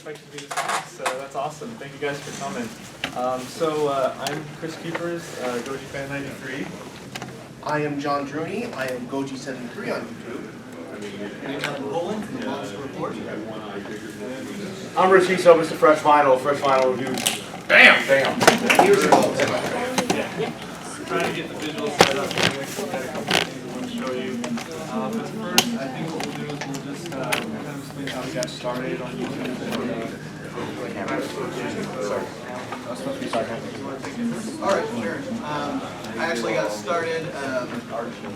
expect to be this long, so that's awesome. Thank you guys for coming. I'm Chris Keepers, Goji Fan 93. I am John Druney. I am Goji73 on YouTube. I'm Rich Eso, Mr. Fresh Vinyl Reviews. Bam! Years ago. Trying to get the visuals set up. So we got a couple of things I want to show you. But first, I think what we'll do is we'll just kind of explain how we got started on YouTube. Alright, sure. I actually got started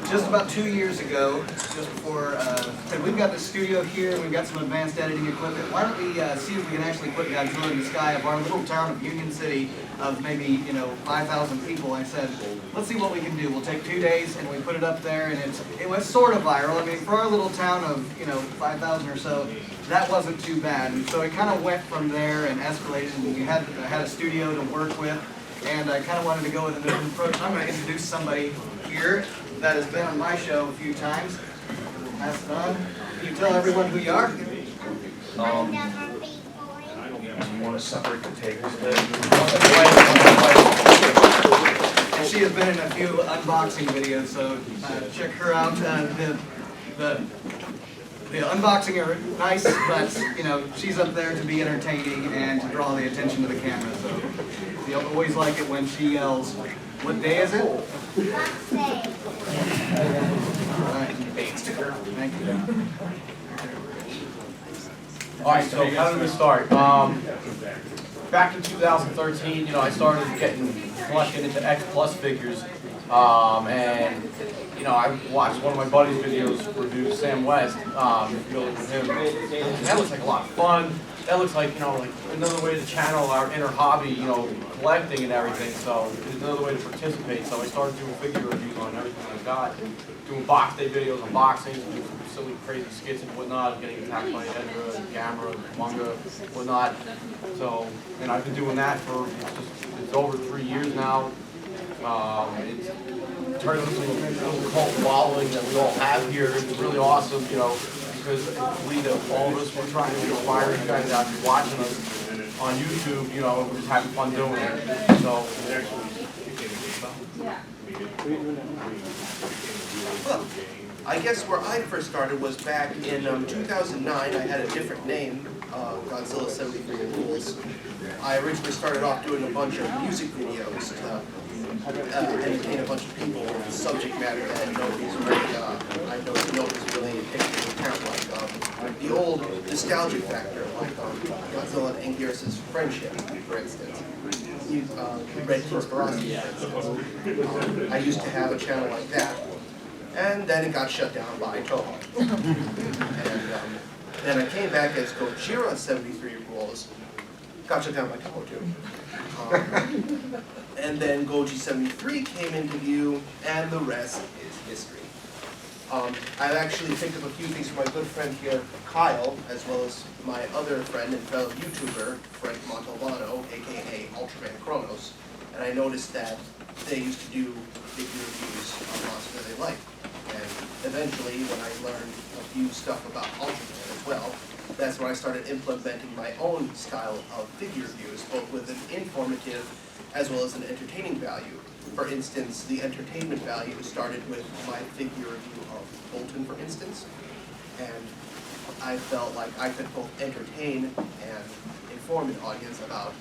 just about 2 years ago, just before, said we've got the studio here, and we've got some advanced editing equipment. Why don't we see if we can actually put Godzilla in the sky of our little town of Union City of maybe, 5,000 people. I said, let's see what we can do. We'll take 2 days, and we put it up there, and it was sort of viral. I mean, for our little town of, 5,000 or so, that wasn't too bad. And so it kind of went from there and escalated, and I had a studio to work with. And I kind of wanted to go with a different approach. I'm going to introduce somebody here that has been on my show a few times. Pass it on. Can you tell everyone who you are? You want to separate the tables a bit? And she has been in a few unboxing videos, so check her out. The unboxing are nice, but she's up there to be entertaining and to draw the attention to the camera. So you always like it when she yells, "What day is it?" Wednesday. All right. Thank you. Alright, so how did we start? Back in 2013, I started collecting into X Plus figures, and I watched one of my buddy's videos review Sam West, with him. And that looks like a lot of fun. That looks like, like another way to channel our inner hobby, collecting and everything. So it's another way to participate. So I started doing figure reviews on everything I got, doing box day videos, unboxings, doing some silly, crazy skits and whatnot, getting attacked by Edra, Gamera, manga, whatnot. So, and I've been doing that for it's over 3 years now. It's turned into a little cult following that we all have here. It's really awesome, because all of us, we're trying to inspire you guys out there watching us on YouTube, we're just having fun doing it. So, Well, I guess where I first started was back in 2009. I had a different name, Godzilla 73 Rules. I originally started off doing a bunch of music videos to entertain a bunch of people with subject matter that nobody's really taking into account, like the old nostalgic factor, like Godzilla and Anguirus' friendship, for instance. Red King's Ferocity, for instance. I used to have a channel like that, and then it got shut down by Toho. And then I came back as Gojira 73 Rules, got shut down by Toho too. And then Goji73 came into view, and the rest is history. I've actually picked up a few things from my good friend here, Kyle, as well as my other friend and fellow YouTuber, Frank Montalbano, aka Ultraman Kronos, and I noticed that they used to do figure reviews on monsters they liked. And eventually, when I learned a few stuff about Ultraman as well, that's when I started implementing my own style of figure reviews, both with an informative as well as an entertaining value. For instance, the entertainment value started with my figure review of Bolton, for instance, and I felt like I could both entertain and inform an audience about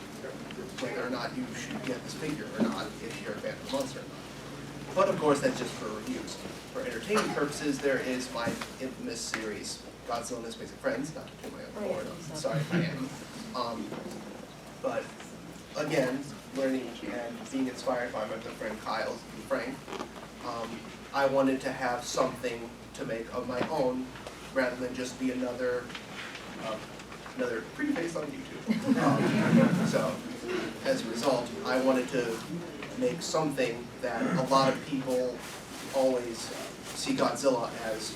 whether or not you should get this figure or not, if you're a fan of the monster or not. But of course, that's just for reviews. For entertainment purposes, there is my infamous series, Godzilla and His Basic Friends, not to toot my own horn, I'm sorry if I am. But again, learning and being inspired by my good friend Kyle and Frank, I wanted to have something to make of my own rather than just be another pretty face on YouTube. So, as a result, I wanted to make something that a lot of people always see Godzilla as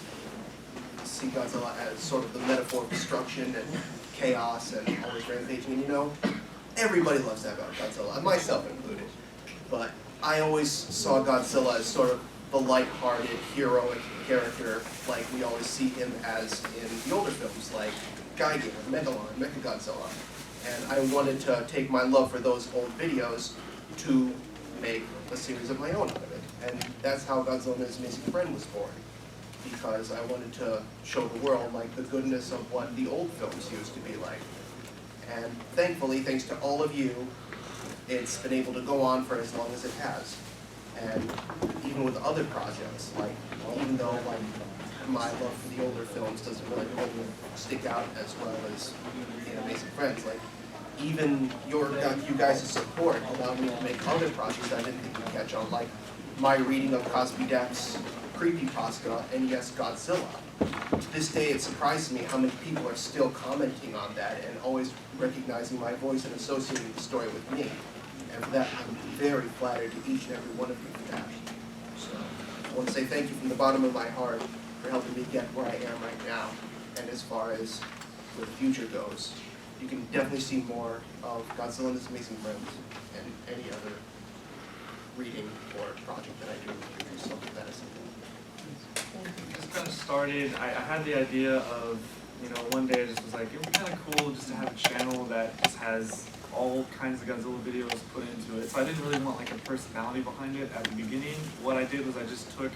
sort of the metaphor of destruction and chaos and always rampaging. And everybody loves that about Godzilla, myself included. But I always saw Godzilla as sort of the light-hearted, heroic character like we always see him as in the older films, like Gigan, Megalon, Mechagodzilla. And I wanted to take my love for those old videos to make a series of my own out of it. And that's how Godzilla and His Amazing Friend was born. Because I wanted to show the world like the goodness of what the old films used to be like. And thankfully, thanks to all of you, it's been able to go on for as long as it has. And even with other projects, like even though like my love for the older films doesn't really stick out as well as the Amazing Friends, like even you guys' support allowed me to make other projects I didn't think would catch on, like my reading of Cosby Depp's creepypasta, and yes, Godzilla. To this day, it surprises me how many people are still commenting on that and always recognizing my voice and associating the story with me. And for that, I'm very flattered to each and every one of you for that. So I want to say thank you from the bottom of my heart for helping me get where I am right now. And as far as where the future goes, you can definitely see more of Godzilla and His Amazing Friends and any other reading or project that I do with something that is something. Just kind of started, I had the idea of, one day I just was like, it would be kind of cool just to have a channel that just has all kinds of Godzilla videos put into it. So I didn't really want like a personality behind it at the beginning. What I did was I just took,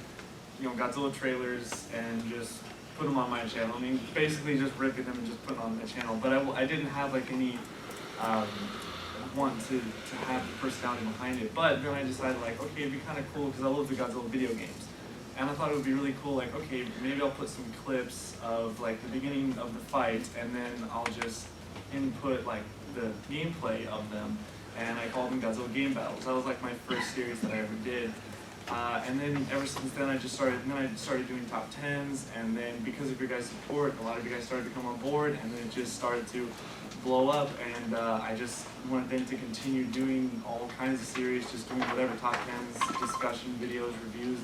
Godzilla trailers and just put them on my channel. I mean, basically just ripping them and just putting them on my channel. But I didn't have like any want to have the personality behind it. But then I decided like, okay, it'd be kind of cool because I love the Godzilla video games. And I thought it would be really cool, like, okay, maybe I'll put some clips of like the beginning of the fight, and then I'll just input like the gameplay of them, and I called them Godzilla Game Battles. That was like my first series that I ever did. And then ever since then I started doing top 10s, and then because of your guys' support, a lot of you guys started to come on board, and then it just started to blow up, and I just wanted then to continue doing all kinds of series, just doing whatever, top 10s, discussion videos, reviews,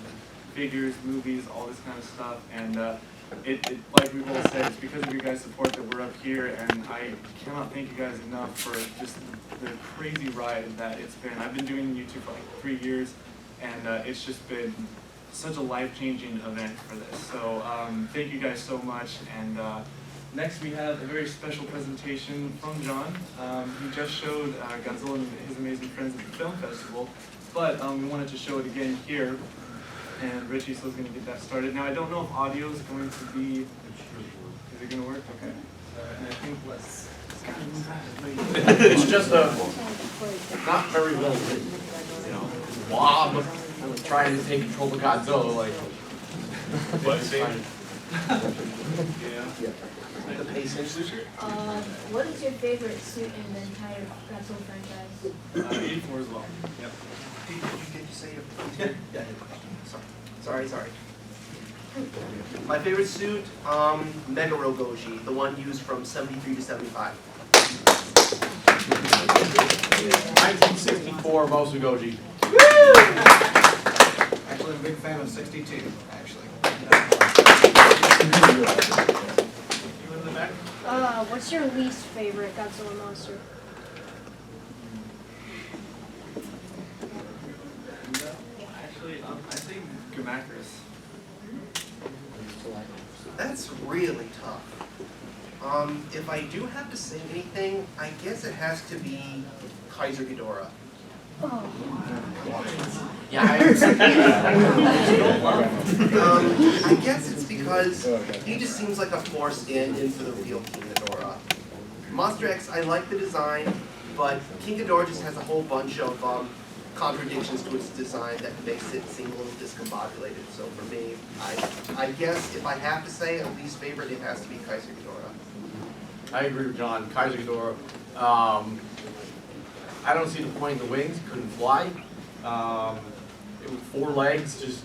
figures, movies, all this kind of stuff. And it like we've all said, it's because of your guys' support that we're up here, and I cannot thank you guys enough for just the crazy ride that it's been. I've been doing YouTube for like 3 years, and it's just been such a life-changing event for this. So thank you guys so much. And next we have a very special presentation from John. He just showed Godzilla and His Amazing Friends at the film festival, but we wanted to show it again here. And Richie is going to get that started. Now I don't know if audio is going to be, is it going to work? Okay. And I think It's just a not very well written, blob trying to take control of Godzilla, like. yeah. The pacing. What is your favorite suit in the entire Godzilla franchise? 84 as well. Yep. Did you say your yeah. Sorry. My favorite suit, Mega Rogoji, the one used from 73 to 75. 1964 Mosugoji. Actually, I'm a big fan of 62, actually. You in the back? What's your least favorite Godzilla monster? Actually, I think Gamakris. That's really tough. If I do have to say anything, I guess it has to be Kaiser Ghidorah. Oh. Yeah, I guess it's because he just seems like a forced in for the real King Ghidorah. Monster X, I like the design, but King Ghidorah just has a whole bunch of contradictions to its design that makes it seem a little discombobulated. So for me, I guess if I have to say a least favorite, it has to be Kaiser Ghidorah. I agree with John. Kaiser Ghidorah. I don't see the point in the wings. Couldn't fly. It was 4 legs. Just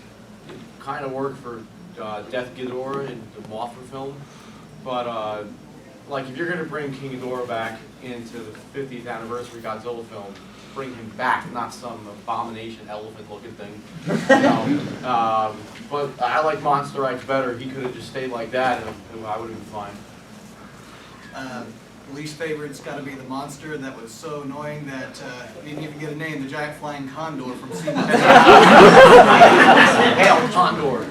kind of worked for Death Ghidorah in the Mothra film. But like if you're gonna bring King Ghidorah back into the 50th anniversary Godzilla film, bring him back, not some abomination elephant-looking thing. But I like Monster X better. He could have just stayed like that, and I would have been fine. Least favorite's got to be the monster that was so annoying that didn't even get a name, the giant flying condor from Sea. Hail Condor.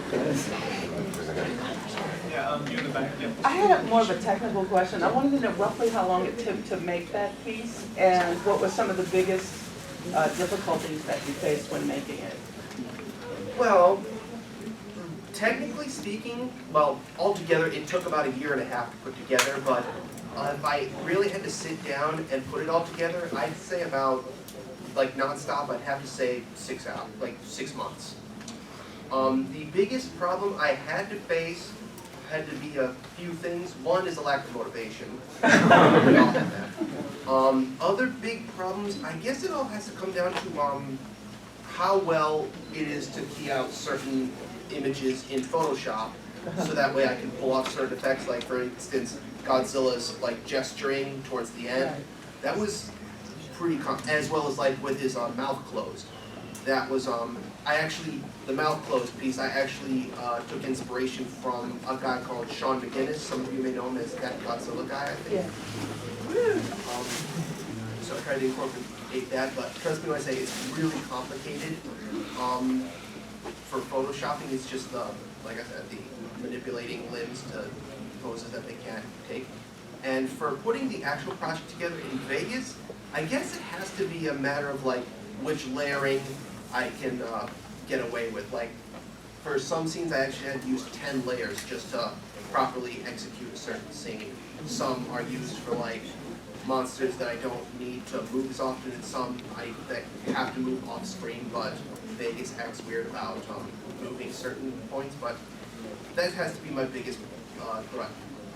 I had more of a technical question. I wanted to know roughly how long it took to make that piece, and what were some of the biggest difficulties that you faced when making it? Well, technically speaking, well, altogether it took about 1.5 years to put together, but if I really had to sit down and put it all together, I'd say about, like nonstop, I'd have to say 6 hours, like 6 months. The biggest problem I had to face had to be a few things. One is a lack of motivation. We all have that. Other big problems, I guess it all has to come down to how well it is to key out certain images in Photoshop, so that way I can pull off certain effects, like for instance, Godzilla's like gesturing towards the end. That was pretty as well as like with his mouth closed. That was the mouth closed piece, I actually took inspiration from a guy called Sean McGinnis. Some of you may know him as that Godzilla guy, I think. Yeah. So I tried to incorporate that, but trust me when I say it's really complicated. For photoshopping, it's just like I said, the manipulating limbs to poses that they can't take. And for putting the actual project together in Vegas, I guess it has to be a matter of like which layering I can get away with. Like for some scenes, I actually had to use 10 layers just to properly execute a certain scene. Some are used for like monsters that I don't need to move as often, and some that have to move off screen, but Vegas acts weird about moving certain points. But that has to be my biggest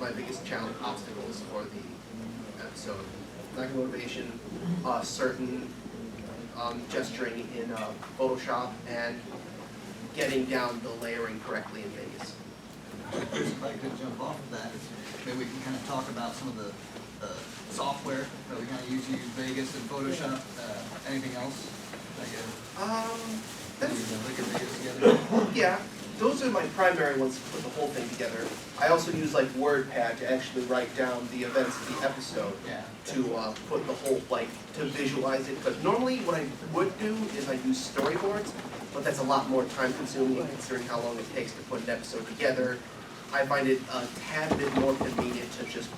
my biggest challenge, obstacles for the episode. Lack of motivation, certain gesturing in Photoshop, and getting down the layering correctly in Vegas. If I could jump off of that, maybe we can kind of talk about some of the software that we kind of use Vegas and Photoshop. Anything else? Look at Vegas together. Yeah, those are my primary ones to put the whole thing together. I also use like WordPad to actually write down the events of the episode. Yeah. To put the whole, like, to visualize it. Because normally what I would do is I use storyboards, but that's a lot more time consuming considering how long it takes to put an episode together. I find it a tad bit more convenient to just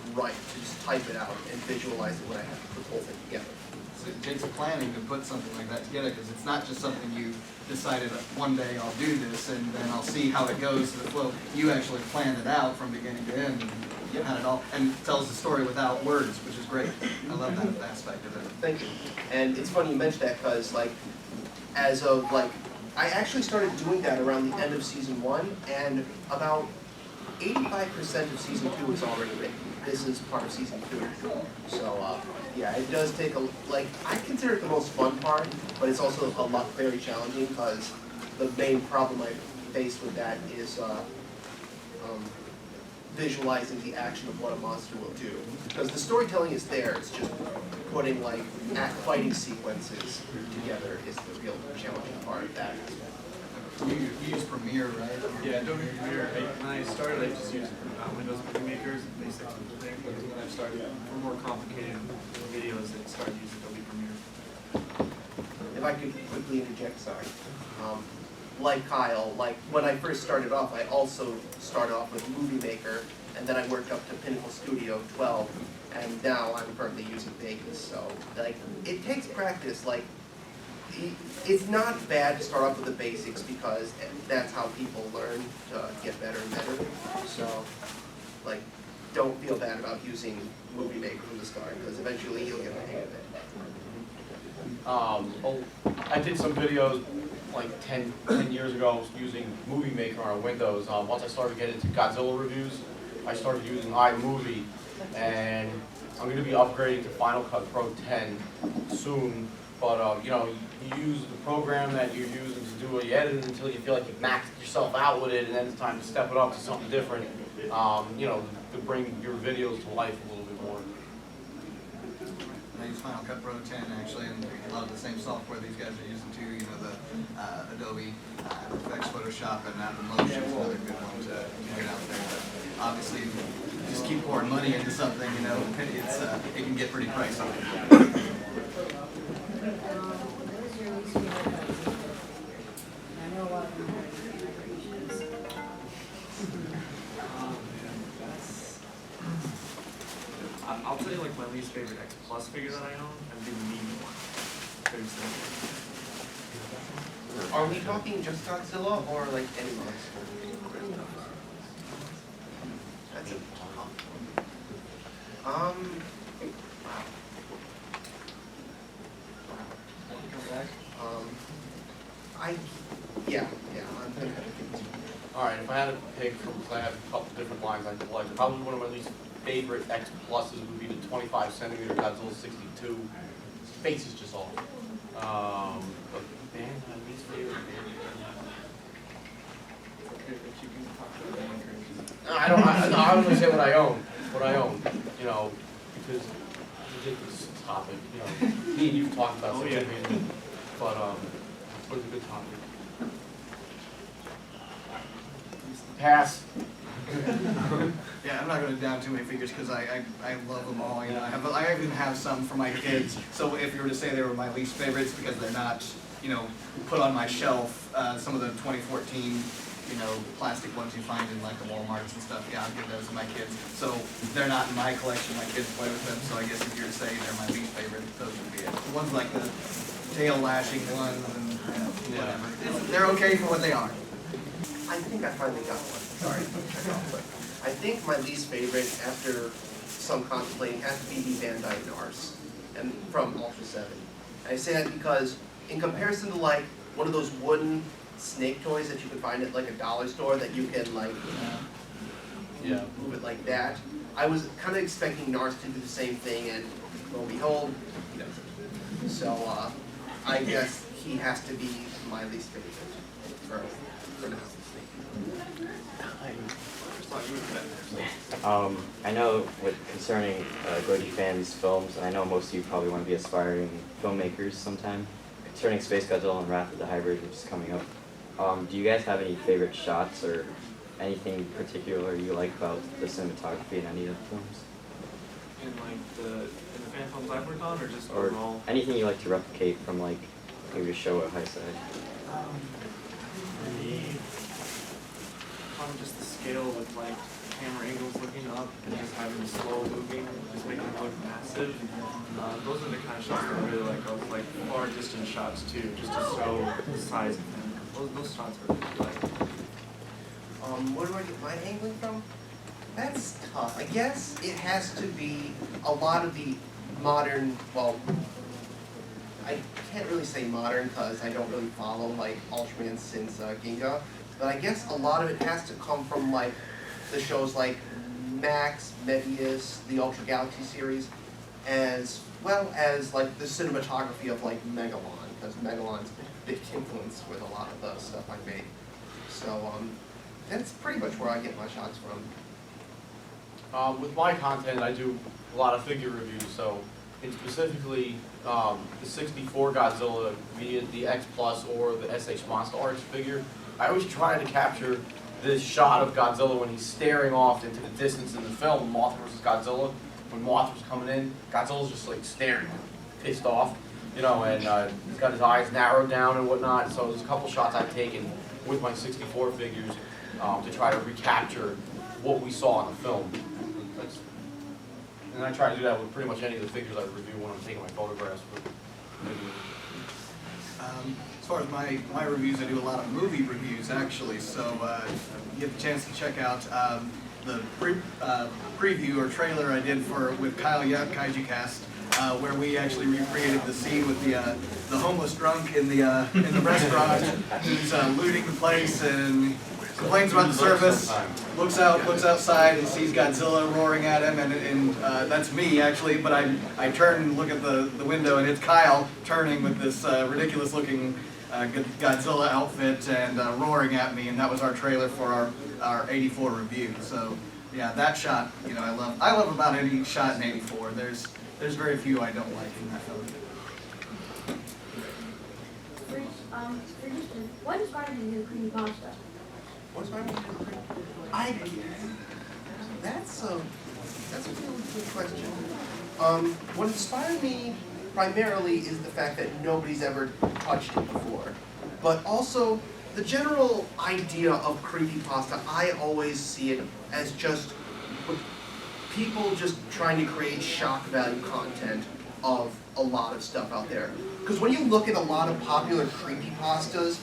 type it out and visualize it when I have to put the whole thing together. So it takes planning to put something like that together, because it's not just something you decided one day I'll do this and then I'll see how it goes. Well, you actually planned it out from beginning to end and had it all, and tells the story without words, which is great. I love that aspect of it. Thank you. And it's funny you mentioned that because, like, as of, like, I actually started doing that around the end of season 1, and about 85% of season 2 is already written. This is part of season 2. So, yeah, it does take like, I consider it the most fun part, but it's also a lot very challenging because the main problem I face with that is visualizing the action of what a monster will do. Because the storytelling is there, it's just putting like fighting sequences together is the real challenging part of that. You use Premiere, right? Yeah, Adobe Premiere. When I started, I just used Windows Movie Maker as a basic thing, but when I started for more complicated videos, I started using Adobe Premiere. If I could quickly interject, sorry. Like Kyle, like when I first started off, I also started off with Movie Maker, and then I worked up to Pinnacle Studio 12, and now I'm currently using Vegas. So, like, it takes practice. Like, it's not bad to start off with the basics because that's how people learn to get better and better. So, like, don't feel bad about using Movie Maker from the start because eventually you'll get the hang of it. I did some videos like 10 years ago using Movie Maker on Windows. Once I started getting into Godzilla reviews, I started using iMovie, and I'm going to be upgrading to Final Cut Pro 10 soon. But you know, you use the program that you're using to do the editing until you feel like you've maxed yourself out with it, and then it's time to step it up to something different. You know, to bring your videos to life a little bit more. I use Final Cut Pro 10 actually, and a lot of the same software these guys are using too. You know, the Adobe Effects, Photoshop, and Apple Motion is another good one to get out there. But obviously, just keep pouring money into something. You know, it can get pretty pricey. What is your least favorite movie? I know a lot of them have different appreciations. I'll tell you like my least favorite X Plus figure that I own, and be the medium one. Very simple. Are we talking just Godzilla or like any monster? That's a tough one. Yeah, I'm gonna have to give it to you. Alright, if I had to pick from, because I have a couple different lines I collect, probably one of my least favorite X pluses would be the 25 centimeter Godzilla 62. His face is just off. But man, my least favorite. Okay, but you can talk about the anchors. I don't really say what I own, you know, because it's a ridiculous topic, you know. Me and you've talked about Oh, such yeah. a bit, but it's a good topic. Pass. Yeah, I'm not going to down too many figures because I love them all. You know, I even have some for my kids. So if you were to say they were my least favorites because they're not, you know, put on my shelf, some of the 2014, you know, plastic ones you find in like the Walmarts and stuff. Yeah, I'll give those to my kids. So they're not in my collection. My kids play with them. So I guess if you were to say they're my least favorite, those would be it. The ones like the tail lashing ones and whatever. They're okay for what they are. I think I finally got one. Sorry, but I think my least favorite, after some contemplating, has to be the Bandai Nars, and from Ultra 7. And I say that because, in comparison to like one of those wooden snake toys that you can find at like a dollar store that you can like move it like that, I was kind of expecting Nars to do the same thing, and lo and behold, he doesn't. So I guess he has to be my least favorite for now. I know concerning Goji fans' films, and I know most of you probably want to be aspiring filmmakers sometime, concerning Space Godzilla and Wrath of the Hybrid, which is coming up, do you guys have any favorite shots or anything particular you like about the cinematography in any of the films? In like in the fan films I've worked on, or just Or overall? anything you like to replicate from like maybe a show at high side? Probably just the scale with like camera angles looking up and just having slow moving, just making it look massive. Those are the kind of shots that I really like. Like far distance shots too, just to show the size of him. Those shots are really like. Where do I get my angling from? That's tough. I guess it has to be a lot of the modern, well, I can't really say modern because I don't really follow like Ultraman since Ginga, but I guess a lot of it has to come from like the shows like Max, Mebius, the Ultra Galaxy series, as well as like the cinematography of like Megalon, because Megalon's a big influence with a lot of the stuff I make. So that's pretty much where I get my shots from. With my content, I do a lot of figure reviews, so in specifically the 64 Godzilla via the X Plus or the SH Monster Arts figure, I always try to capture this shot of Godzilla when he's staring off into the distance in the film, Mothra vs. Godzilla. When Mothra's coming in, Godzilla's just like staring, pissed off, you know, and he's got his eyes narrowed down and whatnot. So there's a couple shots I've taken with my 64 figures to try to recapture what we saw in the film. And I try to do that with pretty much any of the figures I review when I'm taking my photographs. As far as my reviews, I do a lot of movie reviews actually, so you get the chance to check out the preview or trailer I did with Kyle Yuck Kaiju Cast, where we actually recreated the scene with the homeless drunk in the restaurant who's looting the place and complains about the service, looks outside and sees Godzilla roaring at him, and that's me actually, but I turn and look at the window and it's Kyle turning with this ridiculous looking Godzilla outfit and roaring at me, and that was our trailer for our 84 review. So yeah, that shot, you know, I love about any shot in 84. There's very few I don't like in that film. What inspired you to do creepypasta? What's my That's a really good question. What inspired me primarily is the fact that nobody's ever touched it before, but also the general idea of creepypasta. I always see it as just people just trying to create shock value content of a lot of stuff out there. Because when you look at a lot of popular creepypastas,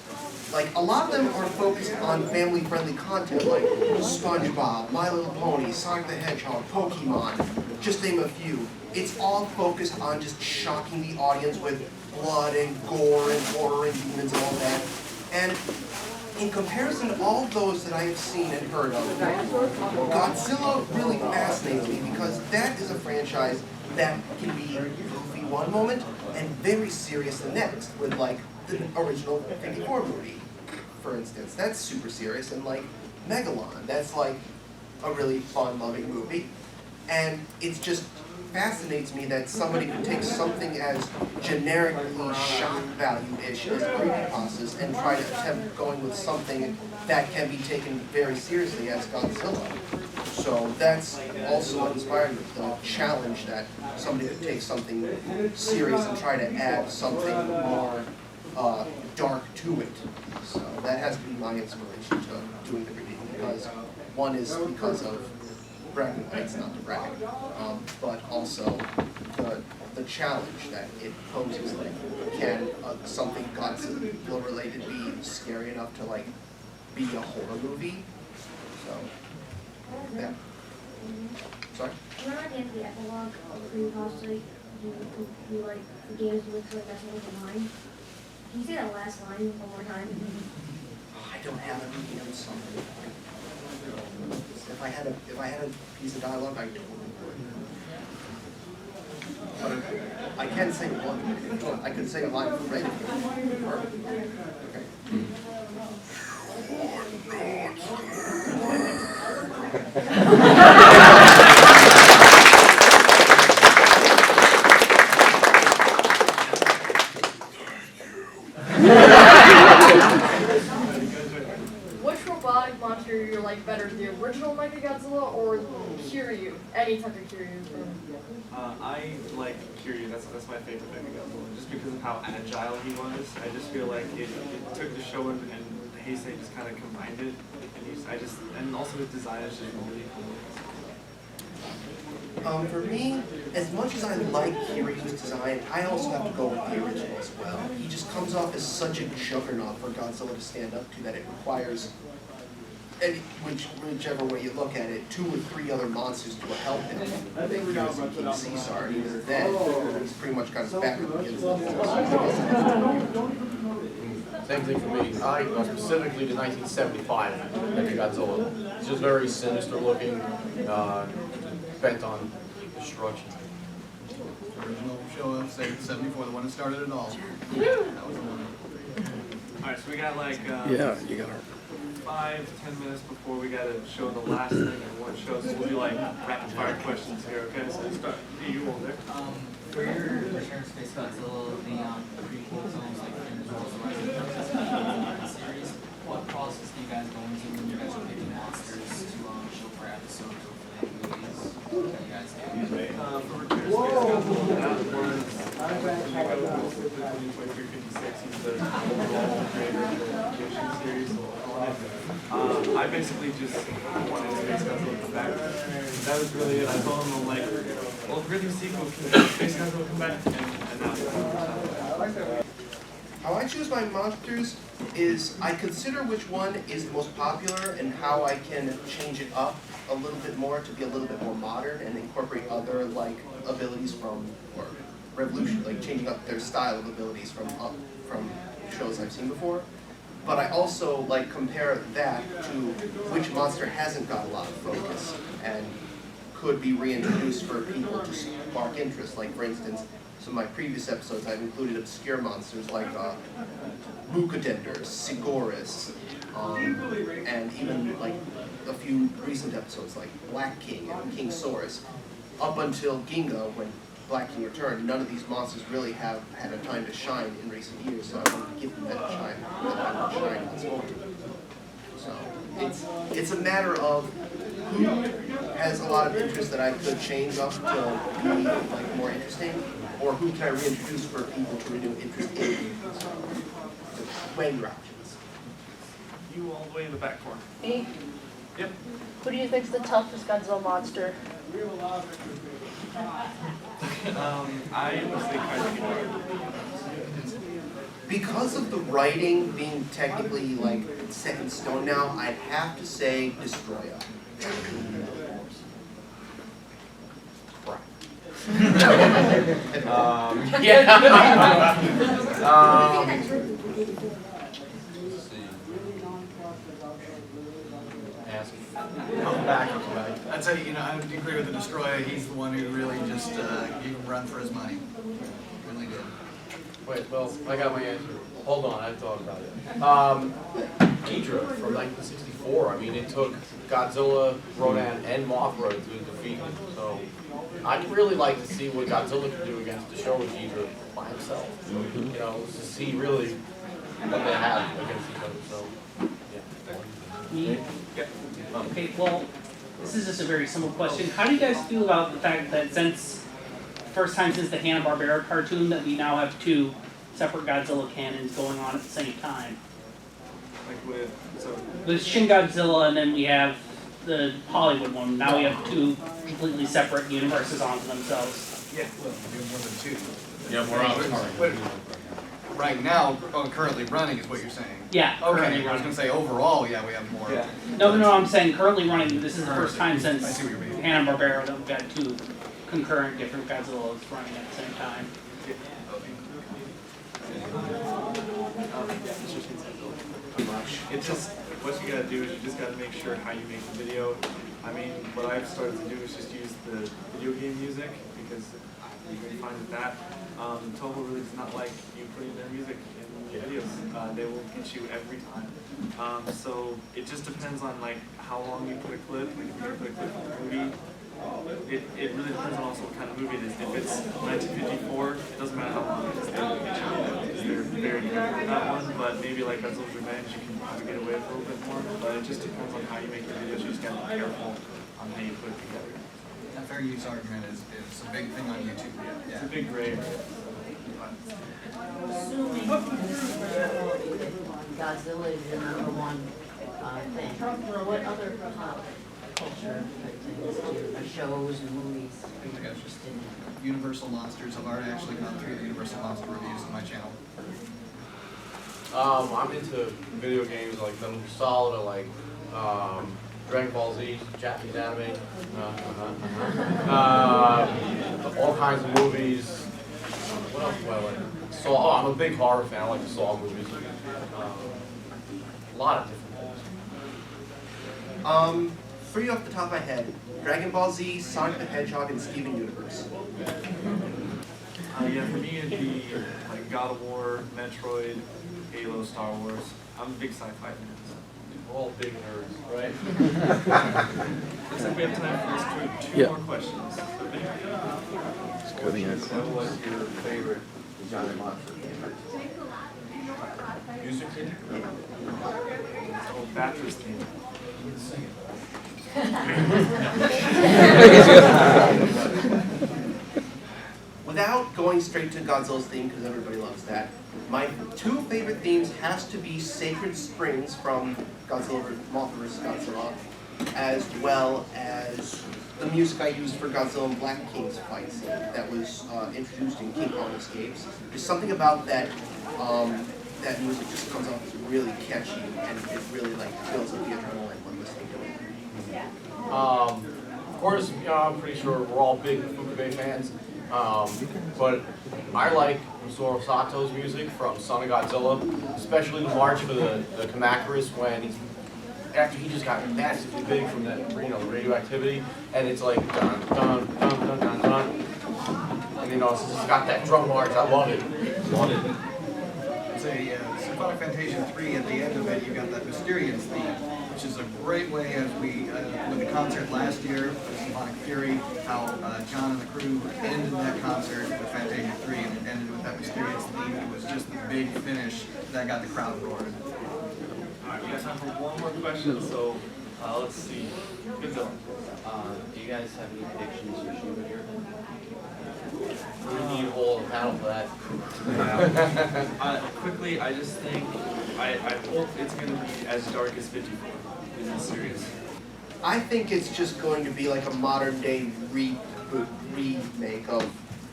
like a lot of them are focused on family-friendly content like SpongeBob, My Little Pony, Sonic the Hedgehog, Pokemon, just name a few. It's all focused on just shocking the audience with blood and gore and horror and demons and all that. And in comparison to all those that I have seen and heard of, Godzilla really fascinates me because that is a franchise that can be goofy one moment and very serious the next, with like the original 54 movie, for instance. That's super serious, and like Megalon, that's like a really fun, loving movie. And it just fascinates me that somebody could take something as generically shock value-ish as creepypastas and try to attempt going with something that can be taken very seriously as Godzilla. So that's also what inspired me, the challenge that somebody could take something serious and try to add something more dark to it. So that has been my inspiration to doing the reading, because one is because of bragging rights, not to brag, but also the challenge that it poses. Like, can something Godzilla related be scary enough to like be a horror movie? So yeah. Sorry? We're at the end of the epilogue of the creepypasta. You like the games looks like that's one of mine. Can you say that last line one more time? I don't have it written down somewhere. If I had a piece of dialogue, I totally would. But I can say one. I could say a line from Reddit. Okay. Which robotic monster you like better, the original Mechagodzilla or Kiryu? Any type of Kiryu from? I like Kiryu. That's my favorite Mechagodzilla, just because of how agile he was. I just feel like it took the show and Heisei just kind of combined it, and also his design is just really cool. For me, as much as I like Kiryu's design, I also have to go with the original as well. He just comes off as such a juggernaut for Godzilla to stand up to that it requires, whichever way you look at it, 2 or 3 other monsters to help him. Because King Caesar, and even then, he's pretty much got his back up against the wall. Same thing for me. Specifically the 1975 Godzilla. It's just very sinister looking, bent on destruction. Original show of 74, the one that started it all. That was the one. Alright, so we got like You got her. 5 to 10 minutes before we gotta show the last thing in one show, so we'll do like rapid fire questions here, okay? So let's start. Hey, you all there? For your Return to Space Godzilla, the prequel films like Fringe as well as the series, what process do you guys go into when you guys are picking monsters to show for episodes or for the movies that you guys do? For Return to Space Godzilla, that was the 2023-56. He's the overall creator of the Ocean series. I basically just wanted Space Godzilla to come back. That was really it. I told him, I'm like, well, really sequel, Space Godzilla come back, and now it's How I choose my monsters is I consider which one is the most popular and how I can change it up a little bit more to be a little bit more modern and incorporate other like abilities from, or revolution, like changing up their style of abilities from shows I've seen before. But I also like compare that to which monster hasn't got a lot of focus and could be reintroduced for people to spark interest. Like for instance, some of my previous episodes I've included obscure monsters like Bucadenders, Sigoris, and even like a few recent episodes like Black King and King Saurus. Up until Ginga, when Black King returned, none of these monsters really have had a time to shine in recent years, so I wanted to give them that shine at this moment. So it's a matter of who has a lot of interest that I could change up to be like more interesting, or who can I reintroduce for people to renew interest in. So weighing your options. You all the way in the back corner. Me? Yep. Who do you think's the toughest Godzilla monster? I would say Kaiju. Because of the writing being technically like set in stone now, I'd have to say Destroyer. Ask. Come back. I'd say, you know, I would agree with the Destroyer. He's the one who really just gave him a run for his money. Really did. Wait, well, I got my answer. Hold on, I thought about it. Ghidorah from 1964. I mean, it took Godzilla, Rodan, and Mothra to defeat him. So I'd really like to see what Godzilla can do against the show with Ghidorah by himself. You know, to see really what they have against each other. So, yeah. Me? Okay, well, this is just a very simple question. How do you guys feel about the fact that since first time since the Hanna-Barbera cartoon that we now have two separate Godzilla canons going on at the same time? Like with, so, There's Shin Godzilla and then we have the Hollywood one. Now we have two completely separate universes onto themselves. Yeah, well, we're doing more than two. Yeah, more But right now, currently running is what you're saying? Yeah, currently Okay, I was running. gonna say overall, yeah, we have more. yeah. No, I'm saying currently running. This is the first time I since see what you mean. Hanna-Barbera that we've got two concurrent different Godzillas running at the same time. It's just, what you gotta do is you just gotta make sure how you make the video. I mean, what I've started to do is just use the video game music, because you can find that Toho really does not like you putting their music in videos. They will get you every time. So it just depends on like how long you put a clip. Like if you're gonna put a clip from the movie, it really depends on also what kind of movie it is. If it's 1954, it doesn't matter how long it is. They will get you because they're very good at that one. But maybe like Godzilla's Revenge, you can probably get away with a little bit more. But it just depends on how you make the videos. You just gotta be careful on how you put it together. That fair use argument is a big thing on YouTube. It's a big gray area. Assuming Godzilla is your number one thing, what other pop culture things, shows and movies are you interested in? Universal Monsters. I've already actually gone through the Universal Monster reviews on my channel. I'm into video games like Metal Gear Solid, or like Dragon Ball Z, Japanese anime, all kinds of movies. What else do I like? Saw. I'm a big horror fan. I like the Saw movies. A lot of different things. Three off the top of my head: Dragon Ball Z, Sonic the Hedgehog, and Steven Universe. Yeah, for me it'd be like God of War, Metroid, Halo, Star Wars. I'm a big sci-fi fan. We're all big nerds, right? Looks like we have time for two more questions. What's your favorite genre monster? Music thing? Oh, Batra's theme. Sing it. Without going straight to Godzilla's theme, because everybody loves that, my two favorite themes has to be Sacred Springs from Godzilla, Mothra vs. Godzilla, as well as the music I used for Godzilla and Black King's fight scene that was introduced in King Kong Escapes. There's something about that that music just comes off as really catchy, and it really like fills up the adrenaline when listening to it. Of course, you know, I'm pretty sure we're all big Fukube fans, but I like Masaru Sato's music from Son of Godzilla, especially the march for the Kamacuras when he's after he just got massively big from that, you know, the radioactivity, and it's like dun dun dun dun dun dun, and you know, it's just got that drum march. I love it. Love it. It's a Symphonic Fantasia 3. At the end of it, you got that Mysterious theme, which is a great way, as we with the concert last year, Symphonic Fury, how John and the crew ended that concert with Fantasia 3, and it ended with that Mysterious theme. It was just the big finish that got the crowd roaring. Alright, we got time for one more question, so let's see. Godzilla. Do you guys have any predictions for Shiva here? We need a whole panel for that. Quickly, I just think, I hope it's going to be as dark as 54 in this series. I think it's just going to be like a modern day remake of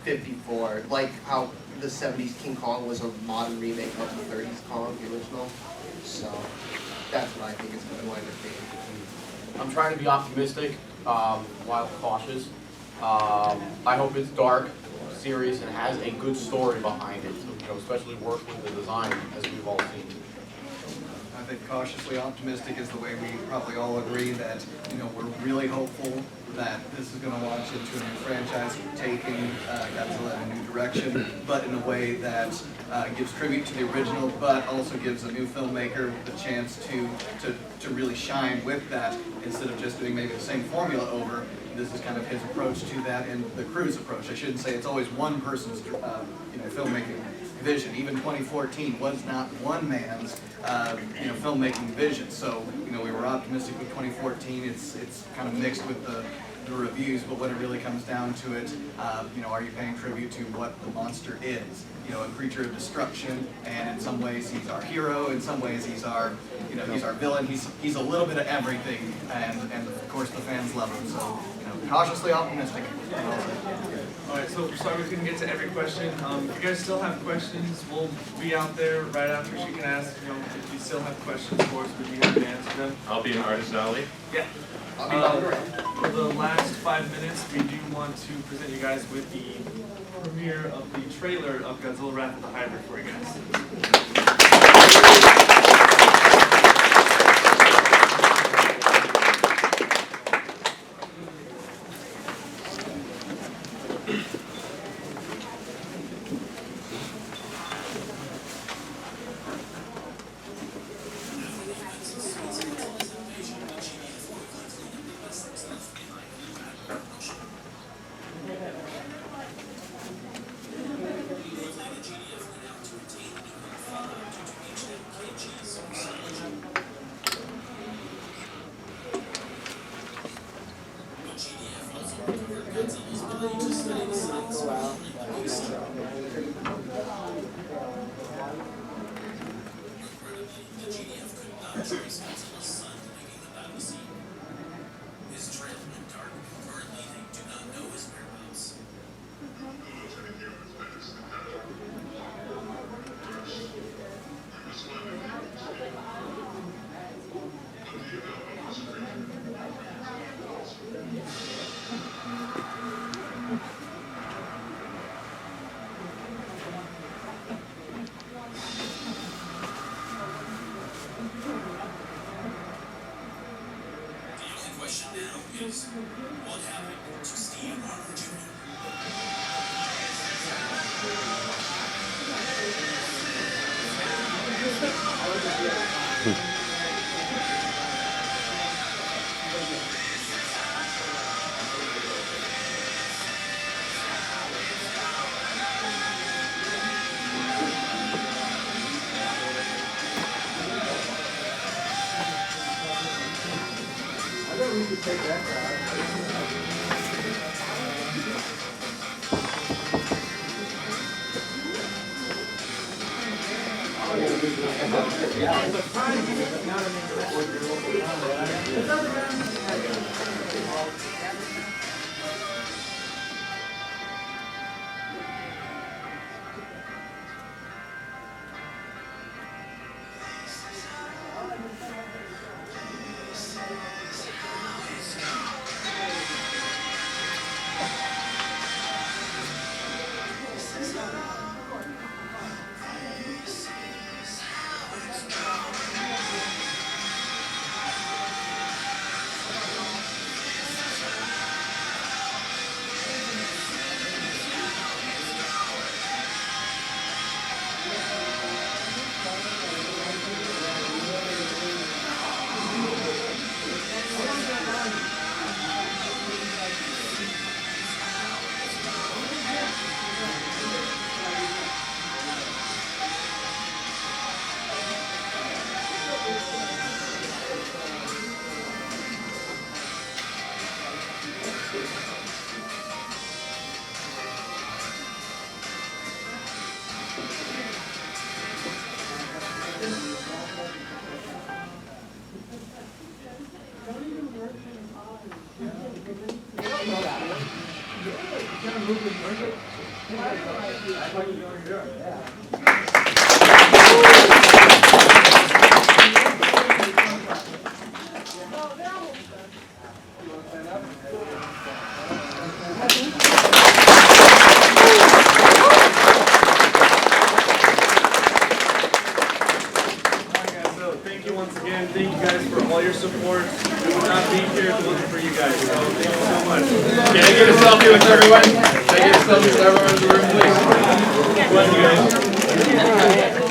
54, like how the 70s King Kong was a modern remake of the 30s Kong, the original. So that's what I think it's going to wind up being. I'm trying to be optimistic, while cautious. I hope it's dark, serious, and has a good story behind it. You know, especially work with the design, as we've all seen. I think cautiously optimistic is the way we probably all agree that, you know, we're really hopeful that this is going to launch into a new franchise, taking Godzilla in a new direction, but in a way that gives tribute to the original, but also gives a new filmmaker the chance to really shine with that, instead of just doing maybe the same formula over. This is kind of his approach to that, and the crew's approach. I shouldn't say it's always one person's filmmaking vision. Even 2014 was not one man's filmmaking vision. So we were optimistic with 2014. It's kind of mixed with the reviews, but when it really comes down to it, are you paying tribute to what the monster is? A creature of destruction, and in some ways he's our hero. In some ways he's our villain. He's a little bit of everything, and of course the fans love him. So cautiously optimistic. Alright, so sorry we couldn't get to every question. If you guys still have questions, we'll be out there right after. She can ask, if you still have questions for us, we'd be happy to answer them. I'll be an artist alley. Yeah. For the last 5 minutes, we do want to present you guys with the premiere of the trailer of Godzilla Wrath of the Hybrid for you guys. Thank you once again. Thank you guys for all your support. We would not be here if it wasn't for you guys. So thank you so much. Can I get a selfie with everyone? Can I get a selfie with everyone in the room, please? Bless you guys.